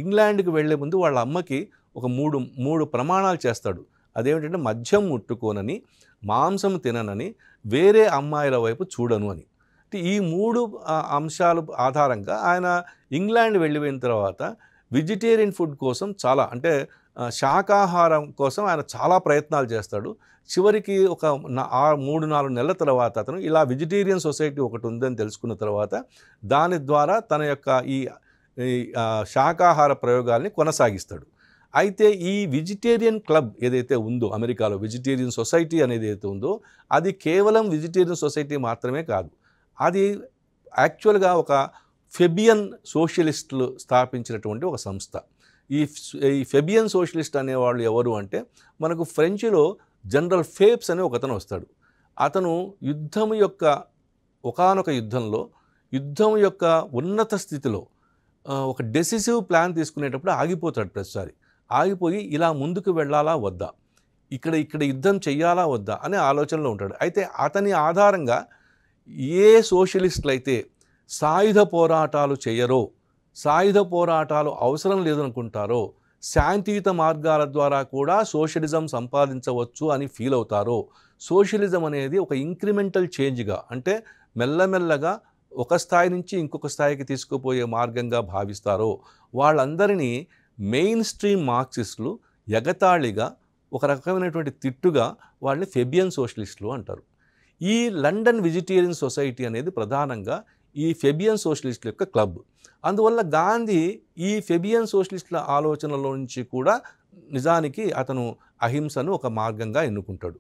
ఇంగ్లాండ్కి వెళ్లే ముందు వాళ్ళ అమ్మకి ఒక మూడు ప్రమాణాలు చేస్తాడు. అదేమిటంటే మద్యం ముట్టుకోనని, మాంసం తిననని, వేరే అమ్మాయిల వైపు చూడను అని. అంటే ఈ 3 అంశాలు ఆధారంగా ఆయన ఇంగ్లాండ్ వెళ్ళిపోయిన తర్వాత వెజిటేరియన్ ఫుడ్ కోసం చాలా అంటే శాకాహారం కోసం ఆయన చాలా ప్రయత్నాలు చేస్తాడు. చివరికి ఒక 3-4 నెలల తర్వాత అతను ఇలా వెజిటేరియన్ సొసైటీ ఒకటి ఉందని తెలుసుకున్న తర్వాత దాని ద్వారా తన యొక్క ఈ శాకాహార ప్రయోగాల్ని కొనసాగిస్తాడు. అయితే ఈ వెజిటేరియన్ క్లబ్ ఏదైతే ఉందో అమెరికాలో వెజిటేరియన్ సొసైటీ అనేది ఏదైతే ఉందో అది కేవలం వెజిటేరియన్ సొసైటీ మాత్రమే కాదు. అది యాక్చువల్గా ఒక ఫెబియన్ సోషలిస్టులు స్థాపించినటువంటి ఒక సంస్థ. ఈ ఫెబియన్ సోషలిస్ట్ అనేవాళ్ళు ఎవరు అంటే మనకు ఫ్రెంచ్లో జనరల్ ఫేప్స్ అనే ఒకతను వస్తాడు. అతను యుద్ధం యొక్క ఒకానొక యుద్ధంలో యుద్ధం యొక్క ఉన్నత స్థితిలో ఒక డెసిసివ్ ప్లాన్ తీసుకునేటప్పుడు ఆగిపోతాడు. ప్రతిసారి ఆగిపోయి ఇలా ముందుకు వెళ్ళాలా వద్దా, ఇక్కడ యుద్ధం చెయ్యాలా వద్దా అనే ఆలోచనలో ఉంటాడు. అయితే అతని ఆధారంగా ఏ సోషలిస్టులు అయితే సాయుధ పోరాటాలు చేయరో, సాయుధ పోరాటాలు అవసరం లేదనుకుంటారో, శాంతియుత మార్గాల ద్వారా కూడా సోషలిజం సంపాదించవచ్చు అని ఫీల్ అవుతారో, సోషలిజం అనేది ఒక ఇంక్రిమెంటల్ చేంజ్గా అంటే మెల్లమెల్లగా ఒక స్థాయి నుంచి ఇంకొక స్థాయికి తీసుకుపోయే మార్గంగా భావిస్తారో వాళ్ళందరినీ మెయిన్ స్ట్రీమ్ మార్క్సిస్టులు ఎగతాళిగా ఒక రకమైనటువంటి తిట్టుగా వాళ్ళని ఫెబియన్ సోషలిస్టులు అంటారు. ఈ లండన్ వెజిటేరియన్ సొసైటీ అనేది ప్రధానంగా ఈ ఫెబియన్ సోషలిస్టుల యొక్క క్లబ్. అందువల్ల గాంధీ ఈ ఫెబియన్ సోషలిస్టుల ఆలోచనలో నుంచి కూడా నిజానికి అతను అహింసను ఒక మార్గంగా ఎన్నుకుంటాడు.